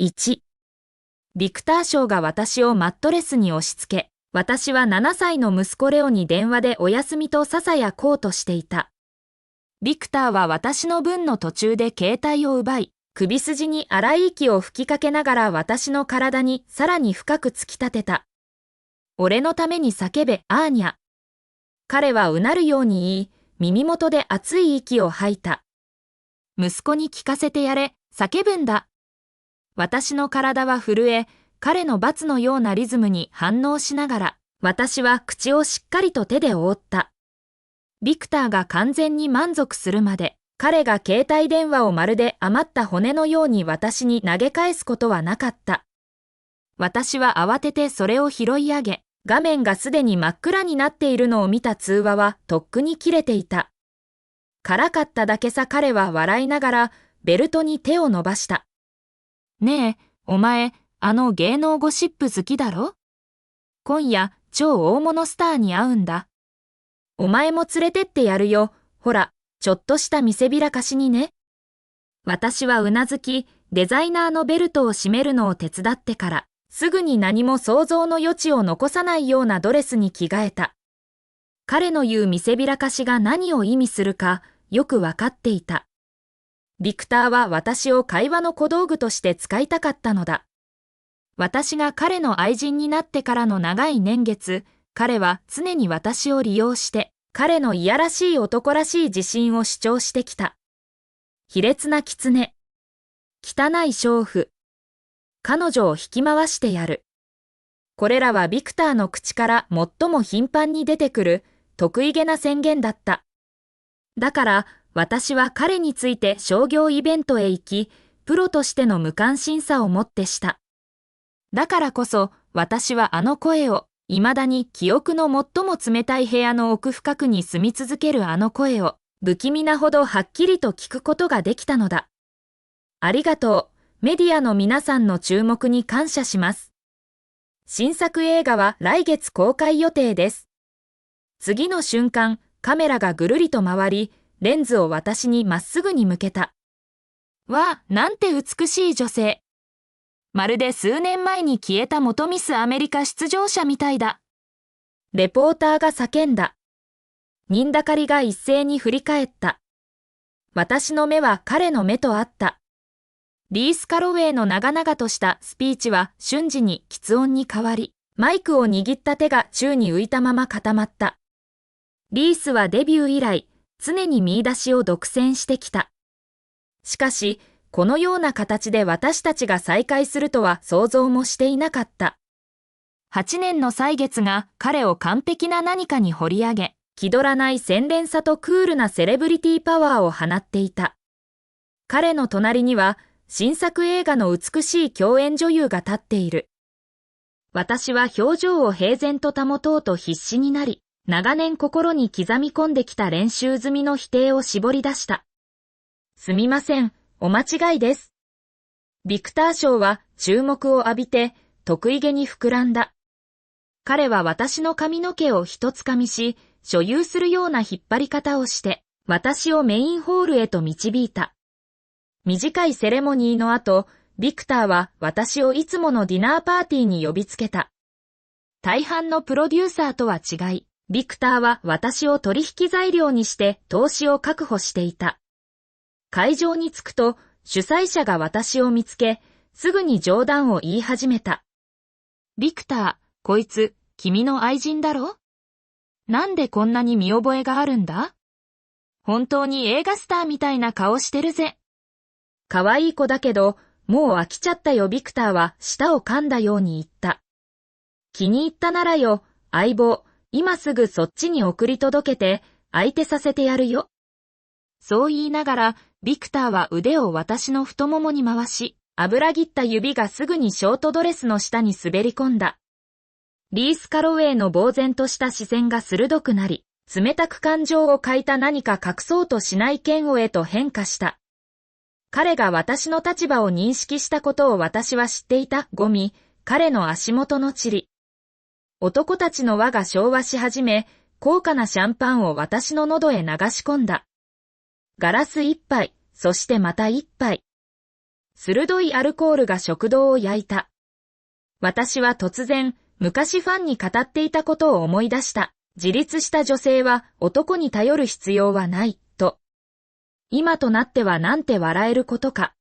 1、ビクター少が私をマットレスに押し付け、私は7歳の息子レオに電話でお休みとささやこうとしていた。ビクターは私の分の途中で携帯を奪い、首筋に荒い息を吹きかけながら私の体にさらに深く突き立てた。俺のために叫べ、アーニャ。彼はうなるように言い、耳元で熱い息を吐いた。息子に聞かせてやれ、叫ぶんだ。私の体は震え、彼の罰のようなリズムに反応しながら、私は口をしっかりと手で覆った。ビクターが完全に満足するまで、彼が携帯電話をまるで余った骨のように私に投げ返すことはなかった。私は慌ててそれを拾い上げ、画面がすでに真っ暗になっているのを見た通話はとっくに切れていた。からかっただけさ。彼は笑いながらベルトに手を伸ばした。ねえ、お前、あの芸能ゴシップ好きだろ？今夜、超大物スターに会うんだ。お前も連れてってやるよ。ほら、ちょっとした見せびらかしにね。私はうなずき、デザイナーのベルトを締めるのを手伝ってから、すぐに何も想像の余地を残さないようなドレスに着替えた。彼の言う見せびらかしが何を意味するか、よくわかっていた。ビクターは私を会話の小道具として使いたかったのだ。私が彼の愛人になってからの長い年月、彼は常に私を利用して、彼のいやらしい男らしい自信を主張してきた。卑劣な狐。汚い娼婦。彼女を引き回してやる。これらはビクターの口から最も頻繁に出てくる得意げな宣言だった。だから私は彼について商業イベントへ行き、プロとしての無関心さをもってした。だからこそ私はあの声を、未だに記憶の最も冷たい部屋の奥深くに住み続けるあの声を、不気味なほどはっきりと聞くことができたのだ。ありがとう。メディアの皆さんの注目に感謝します。新作映画は来月公開予定です。次の瞬間、カメラがぐるりと回り、レンズを私にまっすぐに向けた。わあ、なんて美しい女性。まるで数年前に消えた元ミスアメリカ出場者みたいだ。レポーターが叫んだ。忍だかりが一斉に振り返った。私の目は彼の目と合った。リース・カロウェイの長々としたスピーチは瞬時に喫音に変わり、マイクを握った手が宙に浮いたまま固まった。リースはデビュー以来、常に見出しを独占してきた。しかし、このような形で私たちが再会するとは想像もしていなかった。8年の歳月が彼を完璧な何かに掘り上げ、気取らない洗練さとクールなセレブリティパワーを放っていた。彼の隣には、新作映画の美しい共演女優が立っている。私は表情を平然と保とうと必死になり、長年心に刻み込んできた練習済みの否定を絞り出した。すみません、お間違いです。ビクター賞は注目を浴びて、得意げに膨らんだ。彼は私の髪の毛を一つかみし、所有するような引っ張り方をして、私をメインホールへと導いた。短いセレモニーの後、ビクターは私をいつものディナーパーティーに呼びつけた。大半のプロデューサーとは違い、ビクターは私を取引材料にして投資を確保していた。会場に着くと、主催者が私を見つけ、すぐに冗談を言い始めた。ビクター、こいつ、君の愛人だろ？なんでこんなに見覚えがあるんだ？本当に映画スターみたいな顔してるぜ。可愛い子だけど、もう飽きちゃったよ。ビクターは舌を噛んだように言った。気に入ったならよ、相棒、今すぐそっちに送り届けて、相手させてやるよ。そう言いながら、ビクターは腕を私の太ももに回し、油ぎった指がすぐにショートドレスの下に滑り込んだ。リース・カロウェイの呆然とした視線が鋭くなり、冷たく感情を欠いた何か隠そうとしない嫌悪へと変化した。彼が私の立場を認識したことを私は知っていた。ゴミ、彼の足元の塵。男たちの輪が昭和し始め、高価なシャンパンを私の喉へ流し込んだ。ガラス一杯、そしてまた一杯。鋭いアルコールが食道を焼いた。私は突然、昔ファンに語っていたことを思い出した。自立した女性は男に頼る必要はない、と。今となってはなんて笑えることか。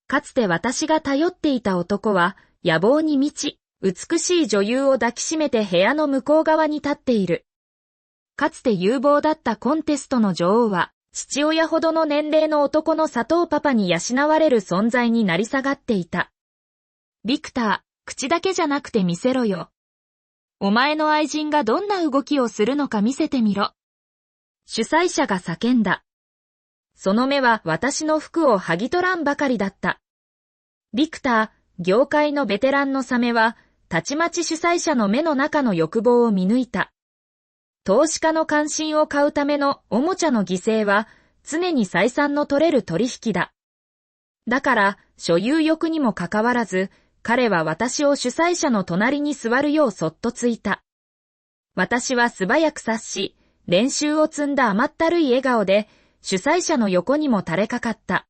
かつて私が頼っていた男は野望に満ち、美しい女優を抱きしめて部屋の向こう側に立っている。かつて有望だったコンテストの女王は、父親ほどの年齢の男の佐藤パパに養われる存在になり下がっていた。ビクター、口だけじゃなくて見せろよ。お前の愛人がどんな動きをするのか見せてみろ。主催者が叫んだ。その目は私の服を剥ぎ取らんばかりだった。ビクター、業界のベテランのサメは、たちまち主催者の目の中の欲望を見抜いた。投資家の関心を買うためのおもちゃの犠牲は、常に採算の取れる取引だ。だから、所有欲にもかかわらず、彼は私を主催者の隣に座るようそっとついた。私は素早く察し、練習を積んだ甘ったるい笑顔で、主催者の横にも垂れかかった。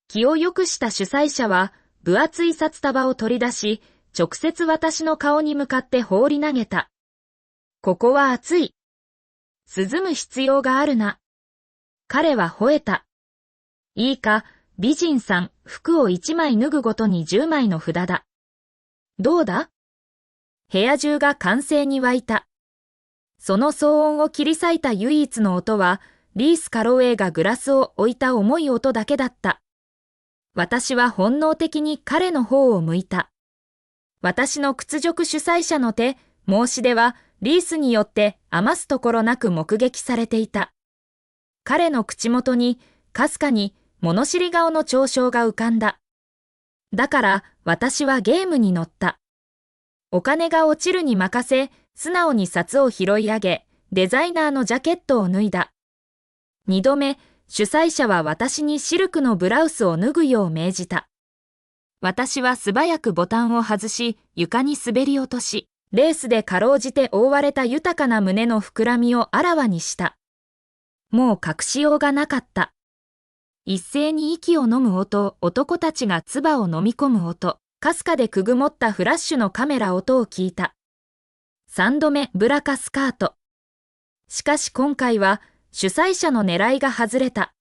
気を良くした主催者は、分厚い札束を取り出し、直接私の顔に向かって放り投げた。ここは暑い。涼む必要があるな。彼は吠えた。いいか、美人さん、服を1枚脱ぐごとに10枚の札だ。どうだ？部屋中が歓声に沸いた。その騒音を切り裂いた唯一の音は、リース・カロウェイがグラスを置いた重い音だけだった。私は本能的に彼の方を向いた。私の屈辱主催者の手、申し出は、リースによって余すところなく目撃されていた。彼の口元に、かすかに、物知り顔の嘲笑が浮かんだ。だから、私はゲームに乗った。お金が落ちるに任せ、素直に札を拾い上げ、デザイナーのジャケットを脱いだ。二度目、主催者は私にシルクのブラウスを脱ぐよう命じた。私は素早くボタンを外し、床に滑り落とし、レースでかろうじて覆われた豊かな胸の膨らみをあらわにした。もう隠しようがなかった。一斉に息を飲む音、男たちが唾を飲み込む音、かすかでくぐもったフラッシュのカメラ音を聞いた。三度目、ブラカスカート。しかし今回は、主催者の狙いが外れた。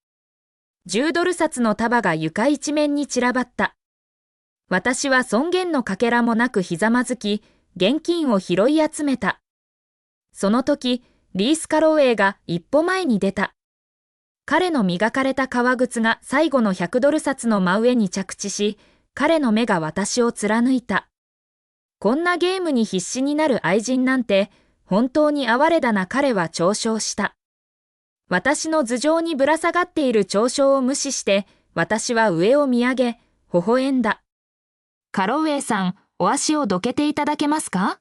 10ドル札の束が床一面に散らばった。私は尊厳のかけらもなくひざまずき、現金を拾い集めた。その時、リース・カロウェイが一歩前に出た。彼の磨かれた革靴が最後の100ドル札の真上に着地し、彼の目が私を貫いた。こんなゲームに必死になる愛人なんて、本当に哀れだな。彼は嘲笑した。私の頭上にぶら下がっている嘲笑を無視して、私は上を見上げ、微笑んだ。カロウェイさん、お足をどけていただけますか？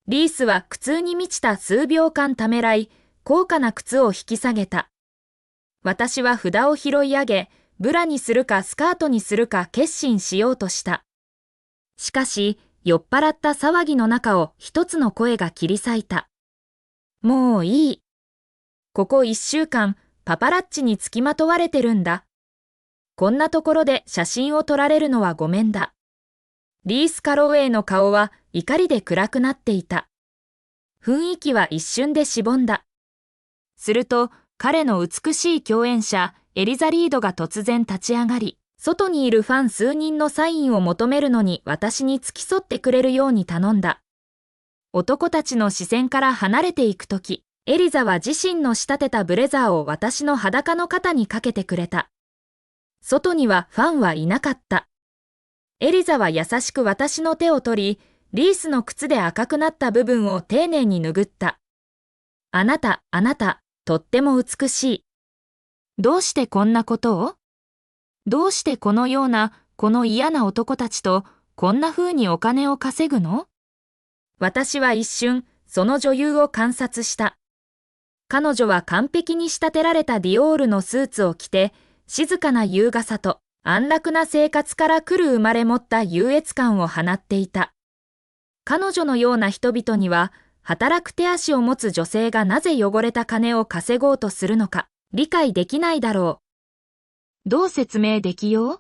リースは苦痛に満ちた数秒間ためらい、高価な靴を引き下げた。私は札を拾い上げ、ブラにするかスカートにするか決心しようとした。しかし、酔っ払った騒ぎの中を一つの声が切り裂いた。もういい。ここ1週間、パパラッチにつきまとわれてるんだ。こんなところで写真を撮られるのはごめんだ。リース・カロウェイの顔は怒りで暗くなっていた。雰囲気は一瞬でしぼんだ。すると、彼の美しい共演者、エリザ・リードが突然立ち上がり、外にいるファン数人のサインを求めるのに私に付き添ってくれるように頼んだ。男たちの視線から離れていくとき、エリザは自身の仕立てたブレザーを私の裸の肩にかけてくれた。外にはファンはいなかった。エリザは優しく私の手を取り、リースの靴で赤くなった部分を丁寧に拭った。あなた、とっても美しい。どうしてこんなことを？どうしてこのような、この嫌な男たちと、こんな風にお金を稼ぐの？私は一瞬、その女優を観察した。彼女は完璧に仕立てられたディオールのスーツを着て、静かな優雅さと安楽な生活から来る生まれ持った優越感を放っていた。彼女のような人々には、働く手足を持つ女性がなぜ汚れた金を稼ごうとするのか、理解できないだろう。どう説明できよう？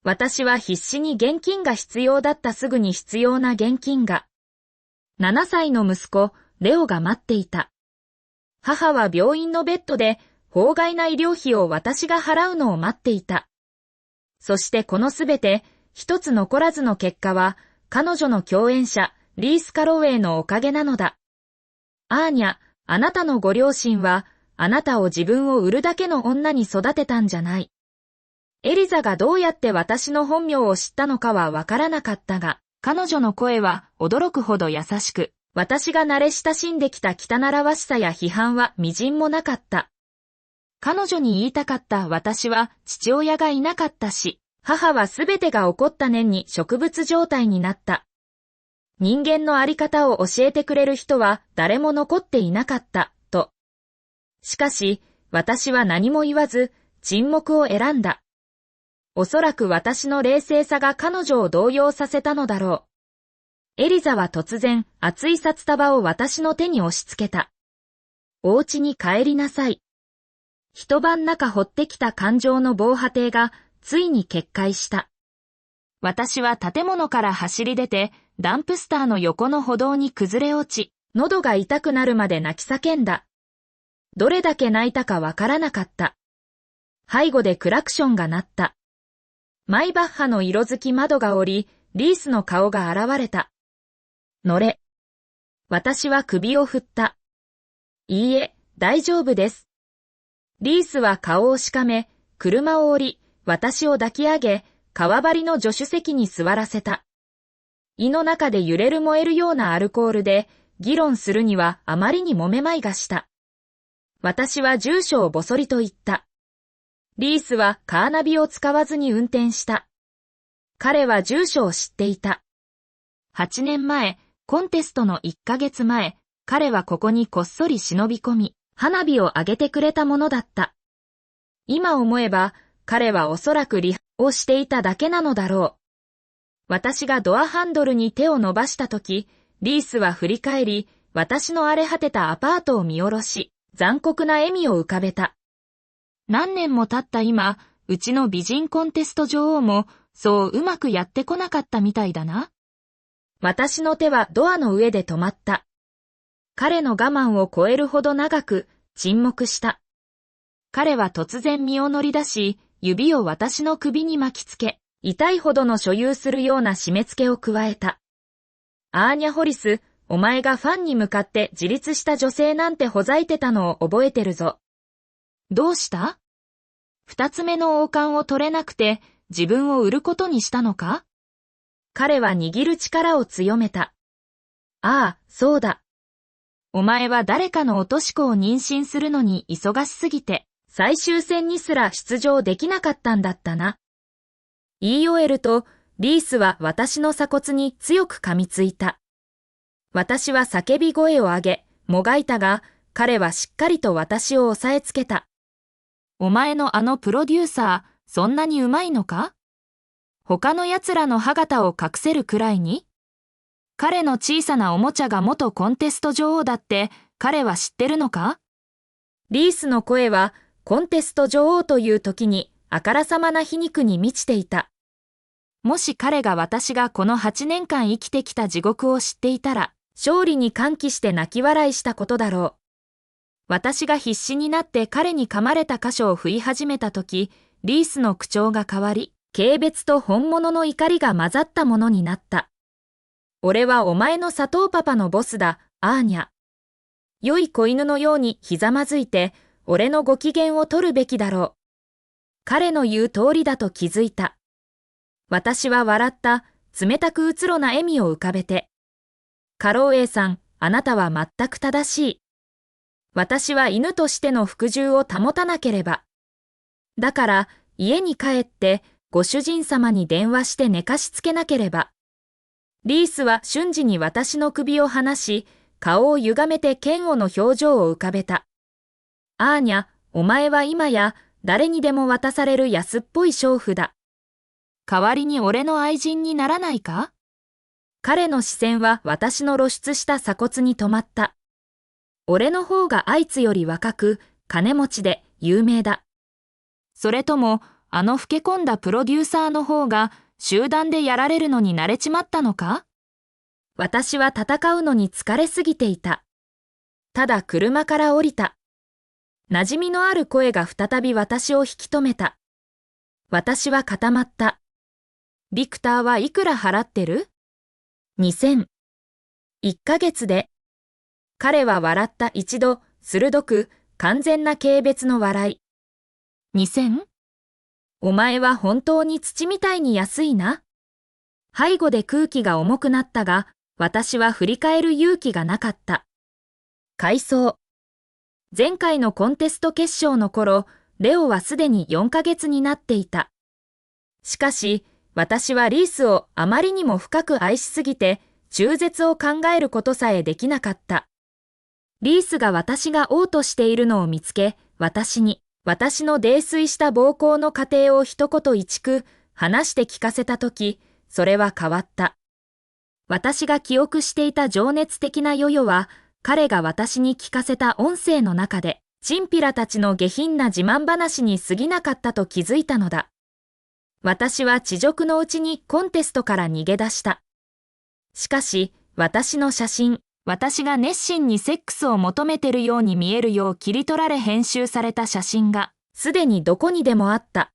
私は必死に現金が必要だった。すぐに必要な現金が。7歳の息子、レオが待っていた。母は病院のベッドで、法外な医療費を私が払うのを待っていた。そしてこのすべて、一つ残らずの結果は、彼女の共演者、リース・カロウェイのおかげなのだ。アーニャ、あなたのご両親は、あなたを自分を売るだけの女に育てたんじゃない。エリザがどうやって私の本名を知ったのかはわからなかったが、彼女の声は驚くほど優しく、私が慣れ親しんできた汚らわしさや批判はみじんもなかった。彼女に言いたかった私は父親がいなかったし、母はすべてが起こった年に植物状態になった。人間のあり方を教えてくれる人は誰も残っていなかった、と。しかし、私は何も言わず、沈黙を選んだ。おそらく私の冷静さが彼女を動揺させたのだろう。エリザは突然、熱い札束を私の手に押し付けた。お家に帰りなさい。一晩中掘ってきた感情の防波堤が、ついに決壊した。私は建物から走り出て、ダンプスターの横の歩道に崩れ落ち、喉が痛くなるまで泣き叫んだ。どれだけ泣いたかわからなかった。背後でクラクションが鳴った。マイバッハの色づき窓が折り、リースの顔が現れた。乗れ。私は首を振った。いいえ、大丈夫です。リースは顔をしかめ、車を降り、私を抱き上げ、革張りの助手席に座らせた。胃の中で揺れる燃えるようなアルコールで、議論するにはあまりにもめまいがした。私は住所をぼそりと言った。リースはカーナビを使わずに運転した。彼は住所を知っていた。8年前、コンテストの1ヶ月前、彼はここにこっそり忍び込み、花火をあげてくれたものだった。今思えば、彼はおそらくリハをしていただけなのだろう。私がドアハンドルに手を伸ばしたとき、リースは振り返り、私の荒れ果てたアパートを見下ろし、残酷な笑みを浮かべた。何年も経った今、うちの美人コンテスト女王も、そううまくやってこなかったみたいだな。私の手はドアの上で止まった。彼の我慢を超えるほど長く、沈黙した。彼は突然身を乗り出し、指を私の首に巻きつけ、痛いほどの所有するような締め付けを加えた。アーニャ・ホリス、お前がファンに向かって自立した女性なんてほざいてたのを覚えてるぞ。どうした？二つ目の王冠を取れなくて自分を売ることにしたのか？彼は握る力を強めた。ああ、そうだ。お前は誰かの落とし子を妊娠するのに忙しすぎて、最終戦にすら出場できなかったんだったな。言い終えると、リースは私の鎖骨に強く噛みついた。私は叫び声を上げ、もがいたが、彼はしっかりと私を押さえつけた。お前のあのプロデューサー、そんなにうまいのか？他の奴らの歯型を隠せるくらいに？彼の小さなおもちゃが元コンテスト女王だって彼は知ってるのか？リースの声はコンテスト女王という時にあからさまな皮肉に満ちていた。もし彼が私がこの8年間生きてきた地獄を知っていたら、勝利に歓喜して泣き笑いしたことだろう。私が必死になって彼に噛まれた箇所を拭い始めた時、リースの口調が変わり、軽蔑と本物の怒りが混ざったものになった。俺はお前の砂糖パパのボスだ、アーニャ。良い子犬のようにひざまずいて、俺のご機嫌を取るべきだろう。彼の言う通りだと気づいた。私は笑った、冷たくうつろな笑みを浮かべて。カローエイさん、あなたは全く正しい。私は犬としての服従を保たなければ。だから、家に帰って、ご主人様に電話して寝かしつけなければ。リースは瞬時に私の首を離し、顔を歪めて嫌悪の表情を浮かべた。アーニャ、お前は今や誰にでも渡される安っぽい娼婦だ。代わりに俺の愛人にならないか？彼の視線は私の露出した鎖骨に止まった。俺の方があいつより若く、金持ちで有名だ。それとも、あの老け込んだプロデューサーの方が集団でやられるのに慣れちまったのか？私は戦うのに疲れすぎていた。ただ車から降りた。馴染みのある声が再び私を引き止めた。私は固まった。ビクターはいくら払ってる？2000。1ヶ月で。彼は笑った一度、鋭く、完全な軽蔑の笑い。2000？お前は本当に土みたいに安いな。背後で空気が重くなったが、私は振り返る勇気がなかった。回想。前回のコンテスト決勝の頃、レオはすでに4ヶ月になっていた。しかし、私はリースをあまりにも深く愛しすぎて、中絶を考えることさえできなかった。リースが私が嘔吐しているのを見つけ、私の泥酔した暴行の過程を一言一句話して聞かせたとき、それは変わった。私が記憶していた情熱的なヨヨは、彼が私に聞かせた音声の中で、チンピラたちの下品な自慢話に過ぎなかったと気づいたのだ。私は恥辱のうちにコンテストから逃げ出した。しかし、私の写真、私が熱心にセックスを求めてるように見えるよう切り取られ編集された写真が、すでにどこにでもあった。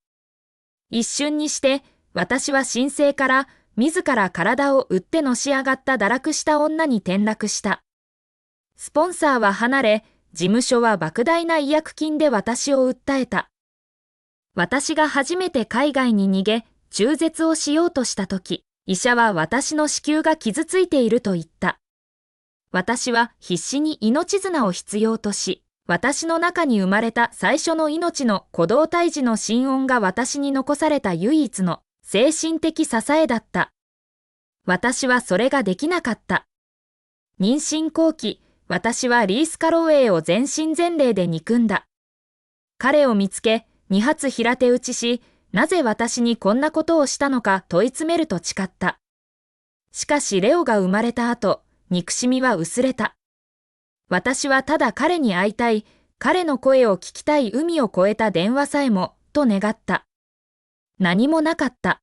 一瞬にして、私は神聖から、自ら体を売ってのし上がった堕落した女に転落した。スポンサーは離れ、事務所は莫大な違約金で私を訴えた。私が初めて海外に逃げ、中絶をしようとしたとき、医者は私の子宮が傷ついていると言った。私は必死に命綱を必要とし、私の中に生まれた最初の命の鼓動胎児の心音が私に残された唯一の精神的支えだった。私はそれができなかった。妊娠後期、私はリース・カロウェイを全身全霊で憎んだ。彼を見つけ、二発平手打ちし、なぜ私にこんなことをしたのか問い詰めると誓った。しかしレオが生まれた後、憎しみは薄れた。私はただ彼に会いたい、彼の声を聞きたい海を越えた電話さえも、と願った。何もなかった。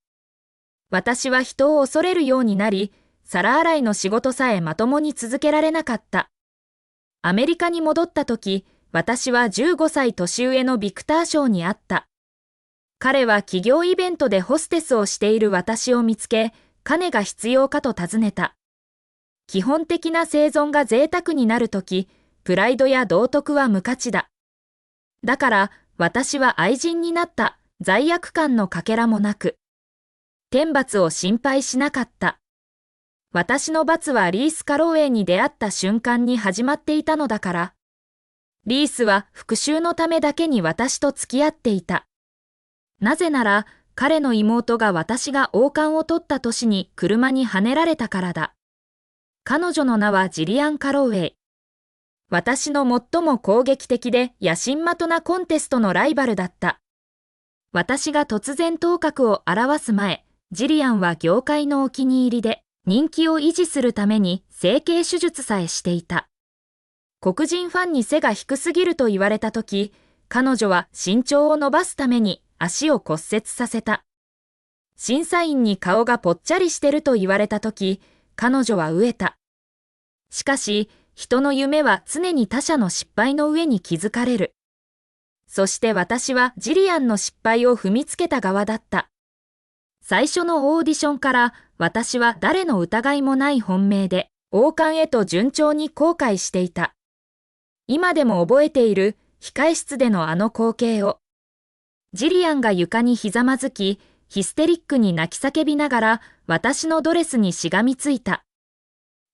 私は人を恐れるようになり、皿洗いの仕事さえまともに続けられなかった。アメリカに戻った時、私は15歳年上のビクター賞に会った。彼は企業イベントでホステスをしている私を見つけ、金が必要かと尋ねた。基本的な生存が贅沢になるとき、プライドや道徳は無価値だ。だから私は愛人になった。罪悪感のかけらもなく。天罰を心配しなかった。私の罰はリース・カロウェイに出会った瞬間に始まっていたのだから。リースは復讐のためだけに私と付き合っていた。なぜなら、彼の妹が私が王冠を取った年に車にはねられたからだ。彼女の名はジリアン・カロウェイ。私の最も攻撃的で野心的なコンテストのライバルだった。私が突然頭角を現す前、ジリアンは業界のお気に入りで、人気を維持するために整形手術さえしていた。黒人ファンに背が低すぎると言われたとき、彼女は身長を伸ばすために足を骨折させた。審査員に顔がぽっちゃりしてると言われたとき、彼女は飢えた。しかし、人の夢は常に他者の失敗の上に築かれる。そして私はジリアンの失敗を踏みつけた側だった。最初のオーディションから私は誰の疑いもない本命で王冠へと順調に航海していた。今でも覚えている控室でのあの光景を。ジリアンが床にひざまずき、ヒステリックに泣き叫びながら私のドレスにしがみついた。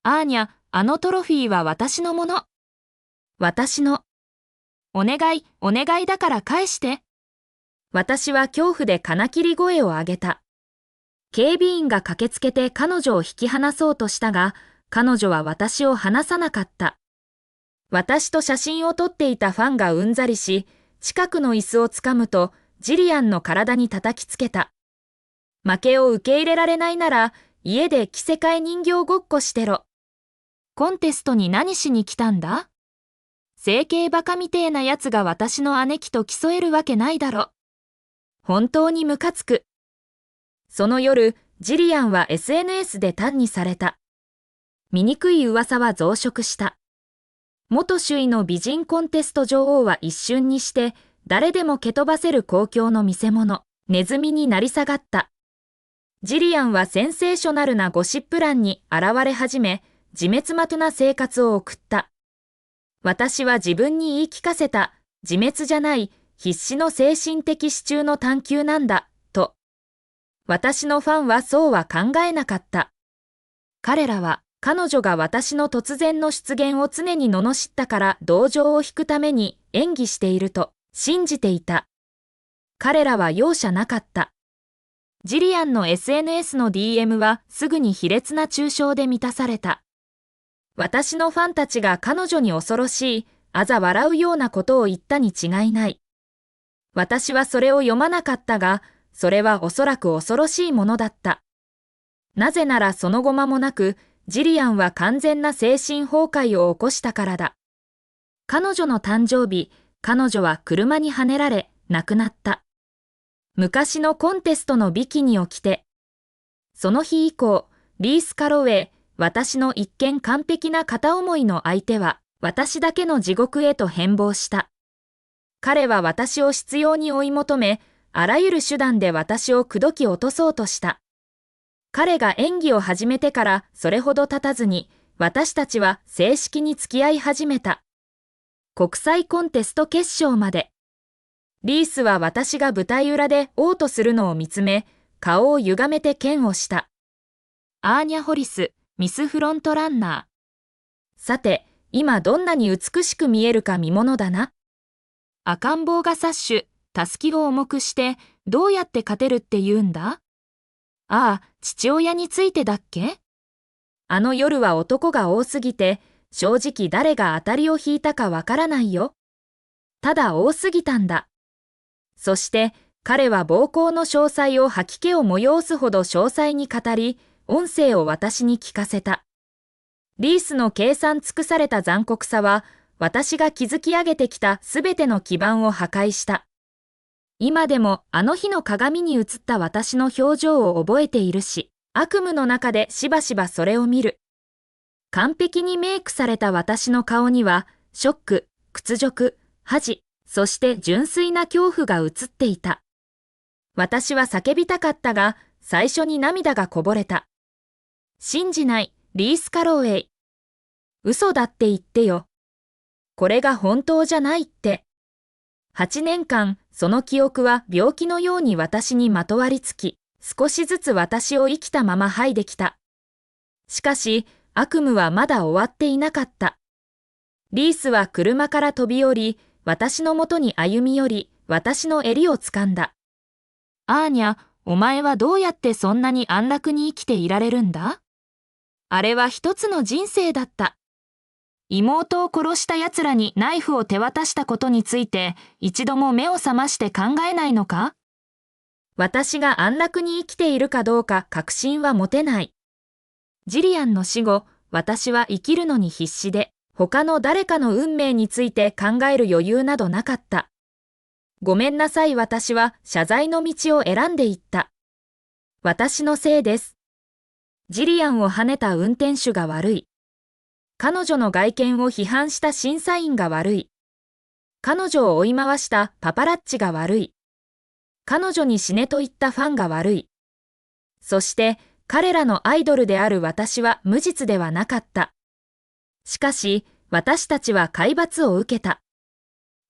アーニャ、あのトロフィーは私のもの。私の。お願いだから返して。私は恐怖で金切り声を上げた。警備員が駆けつけて彼女を引き離そうとしたが、彼女は私を離さなかった。私と写真を撮っていたファンがうんざりし、近くの椅子をつかむと、ジリアンの体に叩きつけた。負けを受け入れられないなら、家で着せ替え人形ごっこしてろ。コンテストに何しに来たんだ？整形バカみてえなやつが私の姉貴と競えるわけないだろ。本当にムカつく。その夜、ジリアンは SNS で単にされた。醜い噂は増殖した。元首位の美人コンテスト女王は一瞬にして、誰でも蹴飛ばせる公共の見せ物、ネズミになり下がった。ジリアンはセンセーショナルなゴシップ欄に現れ始め、自滅幕な生活を送った。私は自分に言い聞かせた、自滅じゃない、必死の精神的支柱の探求なんだ、と。私のファンはそうは考えなかった。彼らは、彼女が私の突然の出現を常に罵ったから同情を引くために演技していると信じていた。彼らは容赦なかった。ジリアンの SNS の DM はすぐに卑劣な中傷で満たされた。私のファンたちが彼女に恐ろしい、笑うようなことを言ったに違いない。私はそれを読まなかったが、それはおそらく恐ろしいものだった。なぜならその後間もなく、ジリアンは完全な精神崩壊を起こしたからだ。彼女の誕生日、彼女は車にはねられ、亡くなった。昔のコンテストのビキニを着て。その日以降、リース・カロウェイ、私の一見完璧な片思いの相手は、私だけの地獄へと変貌した。彼は私を執拗に追い求め、あらゆる手段で私を口説き落とそうとした。彼が演技を始めてからそれほど経たずに、私たちは正式に付き合い始めた。国際コンテスト決勝まで。リースは私が舞台裏で嘔吐するのを見つめ、顔を歪めて嫌悪した。アーニャ・ホリス、ミスフロントランナー。さて、今どんなに美しく見えるか見ものだな。赤ん坊が殺手、たすきを重くして、どうやって勝てるって言うんだ？ああ、父親についてだっけ？あの夜は男が多すぎて、正直誰が当たりを引いたかわからないよ。ただ多すぎたんだ。そして彼は暴行の詳細を吐き気を催すほど詳細に語り、音声を私に聞かせた。リースの計算尽くされた残酷さは、私が築き上げてきたすべての基盤を破壊した。今でもあの日の鏡に映った私の表情を覚えているし、悪夢の中でしばしばそれを見る。完璧にメイクされた私の顔には、ショック、屈辱、恥、そして純粋な恐怖が映っていた。私は叫びたかったが、最初に涙がこぼれた。信じない、リース・カロウェイ。嘘だって言ってよ。これが本当じゃないって。8年間、その記憶は病気のように私にまとわりつき、少しずつ私を生きたまま剥いできた。しかし、悪夢はまだ終わっていなかった。リースは車から飛び降り、私のもとに歩み寄り、私の襟を掴んだ。アーニャ、お前はどうやってそんなに安楽に生きていられるんだ？あれは一つの人生だった。妹を殺した奴らにナイフを手渡したことについて、一度も目を覚まして考えないのか？私が安楽に生きているかどうか確信は持てない。ジリアンの死後、私は生きるのに必死で、他の誰かの運命について考える余裕などなかった。ごめんなさい、私は謝罪の道を選んでいった。私のせいです。ジリアンを跳ねた運転手が悪い。彼女の外見を批判した審査員が悪い。彼女を追い回したパパラッチが悪い。彼女に死ねと言ったファンが悪い。そして彼らのアイドルである私は無実ではなかった。しかし私たちは海罰を受けた。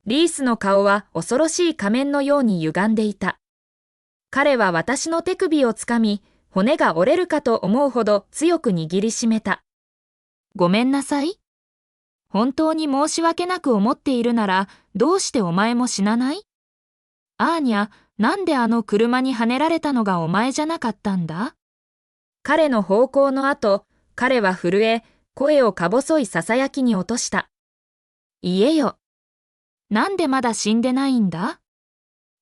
リースの顔は恐ろしい仮面のように歪んでいた。彼は私の手首をつかみ、骨が折れるかと思うほど強く握りしめた。ごめんなさい。本当に申し訳なく思っているなら、どうしてお前も死なない？アーニャ、なんであの車にはねられたのがお前じゃなかったんだ？彼の咆哮の後、彼は震え、声をか細いささやきに落とした。言えよ。なんでまだ死んでないんだ？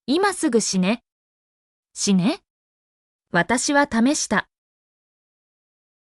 今すぐ死ね。死ね？私は試した。